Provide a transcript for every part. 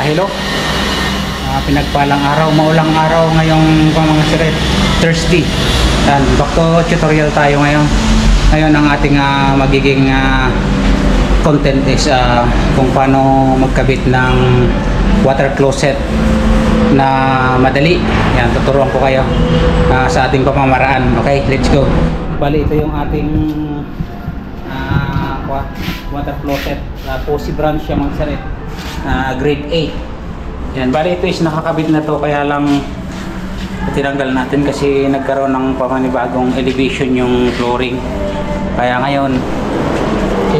hello. Pinagpalang araw, maulang araw ngayong mga siret, Thursday. And back to tutorial tayo ngayon. Ngayon ang ating magiging content is kung paano magkabit ng water closet na madali. Yan, tuturuan ko kayo sa ating pamamaraan. Okay, let's go. Bali, ito yung ating water closet. Posy brand siya mga siret. Grade 8. Yan, bali ito is nakakabit na to, kaya lang tinanggal natin kasi nagkaroon ng pamanibagong elevation yung flooring. Kaya ngayon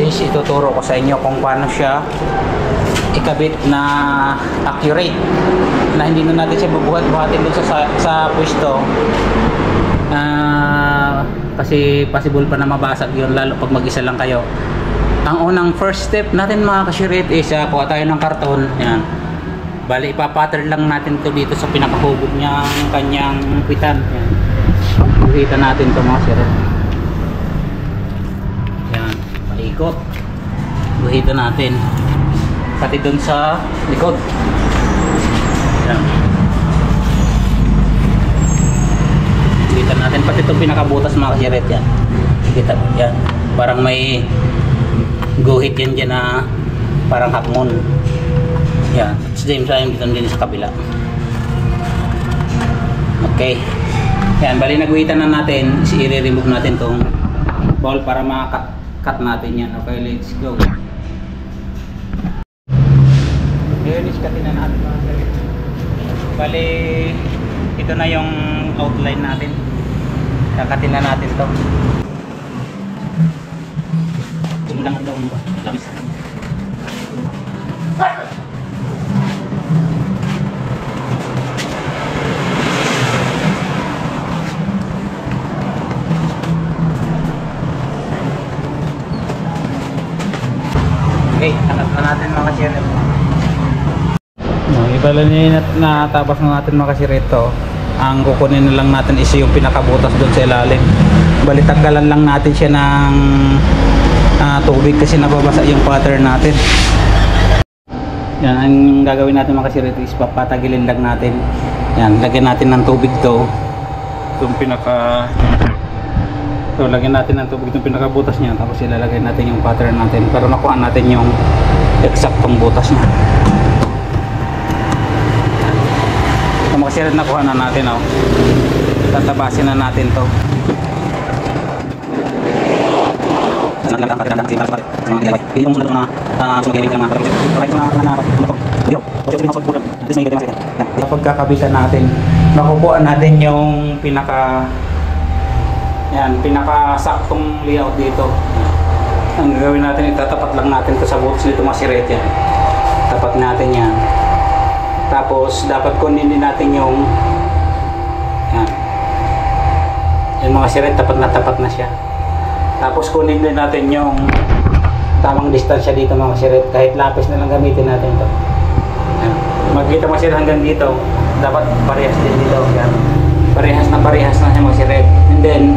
is ituturo ko sa inyo kung paano siya ikabit na accurate, na hindi na natin siya bubuhat-buhatin dun sa pwesto, kasi possible pa na mabasag yun, lalo pag mag-isa lang kayo. Ang unang first step natin mga kashirit is kuha tayo ng karton. Yan, bali ipapattern lang natin to dito sa pinakahubog niyang kanyang kwitan. Yan, makikita natin to mga kashirit. Yan, paikot, guhito natin pati dun sa likod. Yan, kita natin pati itong pinakabutas mga kashirit. Yan, kita yan, parang may guhit yan dyan na parang hakmon. Yan, same time dito din sa kabila. Okay, yan, bali naguhitan na natin. I-remove natin tong ball para maka-cut natin yan. Okay, let's go. Ngayon is-cutin na natin mga sarili. Bali ito na yung outline natin. Kakatin na natin to. Tumlang daw ba? Labis. Okay, hanap na natin mga kashiret. Ibala niya natapos na natin mga kashiret to. Ang kukunin na lang natin is yung pinakabutas doon sa ilalim. Bali tanggalan lang natin siya ng tubig kasi nababasa yung pattern natin. Yan, ang gagawin natin mga kashiret is papatagilin lang natin. Yan, lagyan natin ng tubig to. Itong lagyan natin ng tubig itong pinakabutas niya, tapos ilalagay natin yung pattern natin para makuha natin yung eksaktong butas niya. Mga kashiret, nakuha na natin, oh. Tatabasin na natin to. Kapag kakabitan natin, makukuha natin yung pinaka-saktong layout dito. Ang gagawin natin, itatapat lang natin ito sa butas nito mga kashiret. Yan, tapat natin yan. Tapos dapat kunin din natin yung yan mga kashiret, tapat na siya. Tapos kunin din natin yung tamang distansya dito mga kashiret. Kahit lapis na lang gamitin natin ito. Magkita mga kashiret hanggang dito, dapat parehas din dito. Yan, parehas na siya mga kashiret. And then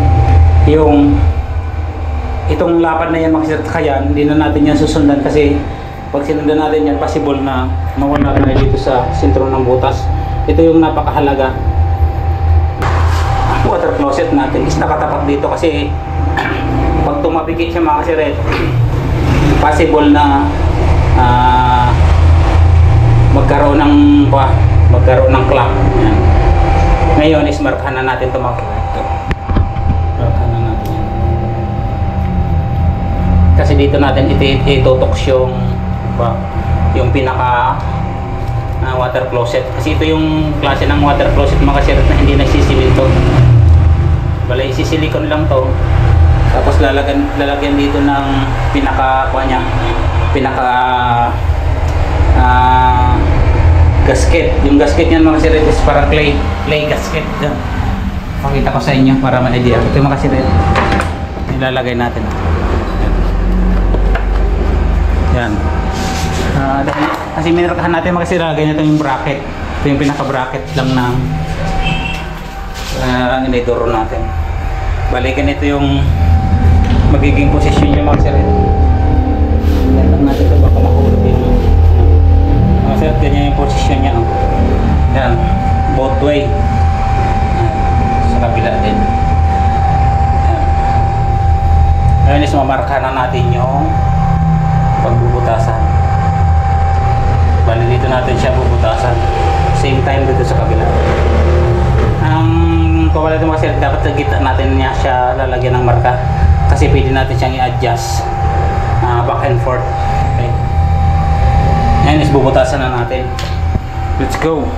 itong lapad na yan mga kashiret, kaya hindi na natin yan susundan kasi pag sinundan natin yan, possible na mawala tayo dito sa sentro ng butas. Ito yung napakahalaga. Water closet natin is nakatapat dito kasi pag tumapikit siya mga kashiret, possible na magkaroon ng clock. Yan. Ngayon is markahan na natin ito mga kashiret. Markahan na natin yan. Kasi dito natin itutoks yung pinaka water closet, kasi ito yung klase ng water closet mga kashiret na hindi nagsisiminto. Bali isisilikon lang to, tapos lalagyan dito ng pinaka gasket. Yung gasket niyan mga kashiret is parang clay gasket. Pakita ko sa inyo para ma-idea. Ito mga kashiret, ilalagay natin yan. Kasi minarkahan natin mga kashiret, ganito yung bracket. Ito yung pinaka-bracket lang ng inidoro natin. Balikan ito yung magiging posisyon nyo mga kashiret. Ganyan natin ito, baka mahulog din. Mga kashiret, ganyan yung roadway. Sa kabila din. Ngayon is mamarka na natin yung pagbubutasan. Bali dito natin siya bubutasan. Same time dito sa kabila. Ang kawala ito kasi dapat sa gitna natin niya siya lalagyan ng marka. Kasi pwede natin siyang i-adjust back and forth. Okay. Ngayon is bubutasan na natin. Let's go!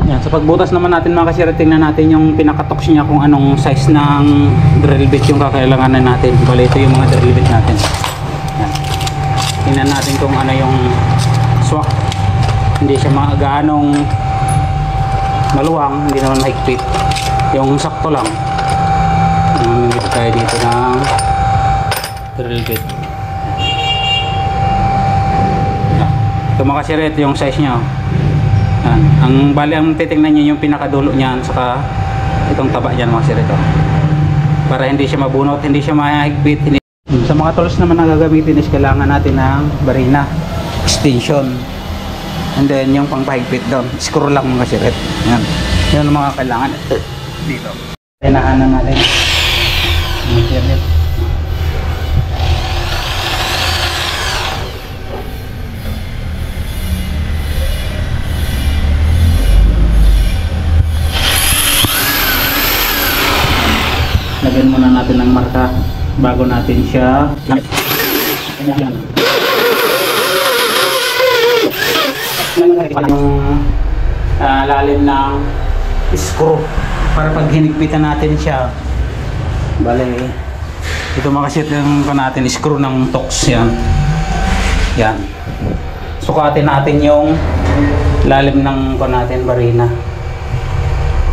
Yan, sa pagbutas naman natin mga kasir, tingnan natin yung pinakatoks niya kung anong size ng drill bit yung kakailanganan natin. Bali ito yung mga drill bit natin. Yan. Tingnan natin kung ano yung swak. Hindi siya gaanong maluwang, hindi naman mahigpit. Yung sakto lang. Namimit tayo dito ng drill bit. Ito mga kasir, ito yung size niya. Yan. Ang bali ang titingnan niyo yung pinakadulo niyan saka itong taba niyan mga sir ito. Para hindi siya mabunot, hindi siya mahigpit. Sa mga tools naman na gagamitin is kailangan natin ng barina, extension. And then yung pangpahigpit doon, screw lang mga sir. Yan. Yan ang mga kailangan dito. Tinahan na natin. Yan. Lagyan muna natin ng marka bago natin siya yung lalim ng screw para pag hinigpitan natin siya. Bale ito makasit yung natin screw ng tox yan. Yan, sukatin natin yung lalim ng natin barina.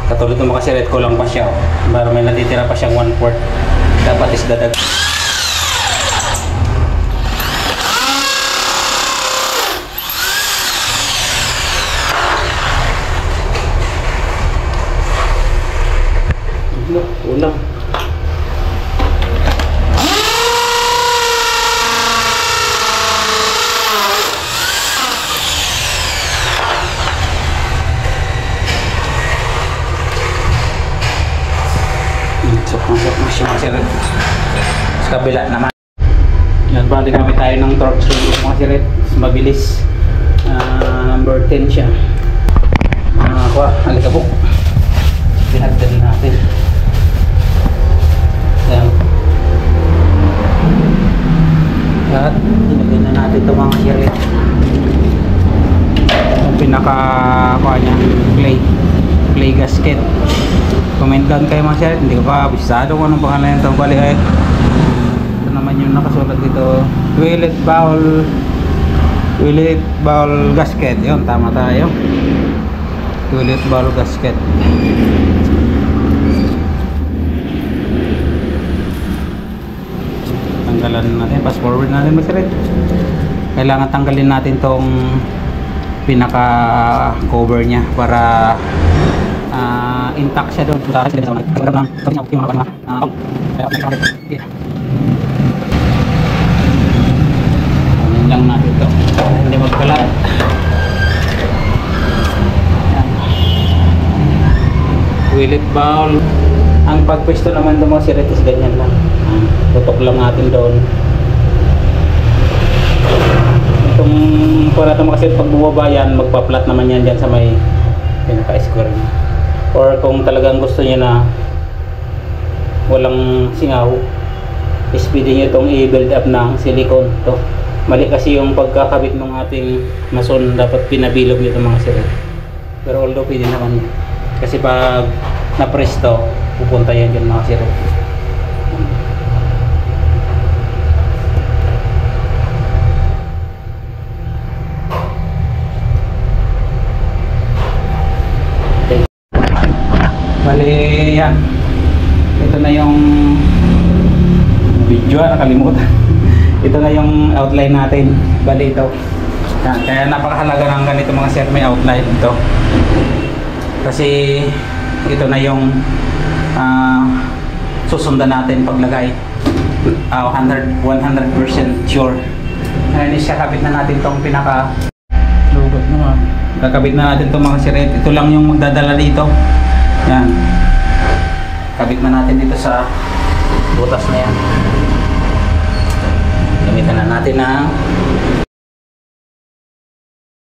Katulad ng makasiret ko lang pa siya, para may natitira pa siyang 1/4. Dapat is dadag. Ulang. Sa kabila naman. Yan, bali kami tayo ng torque screw mga siret. Mabilis. Number 10 siya. Kuha, alikabok. Pinagdali natin. Yan. At inagay na natin ito mga siret. Yung pinaka kuha niya, play gasket. Comment down kayo mga siret. Hindi ko pa abisado kung anong pangalan nito. Bali ay ito naman yung nakasulat dito, Willet bowl gasket. Yun, tama tayo. Willet bowl gasket. Tanggalan natin, fast forward natin mga siret. Kailangan tanggalin natin tong pinaka cover nya para intact siya doon. Lang natin ito hindi magkalat. Willet bowl. Ang pagpwesto naman doon mga siret is ganyan lang. Tutok lang natin doon. Itong para ito kasi pag bumaba yan, magpa-flat naman yan dyan sa may pinaka-square niya. Or kung talagang gusto niya na walang singaw, is pwede nyo itong i-build up ng silicone. Ito, mali kasi yung pagkakabit ng ating mason, dapat pinabilog nito mga siret. Pero although pwede naman yan. Kasi pag na-press to, pupunta yan dyan mga siret. Bali yan, ito na yung video, nakalimutan. Ito na yung outline natin. Bali ito yan. Kaya napakahalaga ng ganito mga sir, may outline ito kasi ito na yung susundan natin paglagay. 100% sure. Ngayon is kakabit na natin itong pinaka lugot naman. kakabit na natin itong mga siret. Ito lang yung magdadala dito. Yan. Kabit na natin dito sa butas na yan. Gamitan na natin ng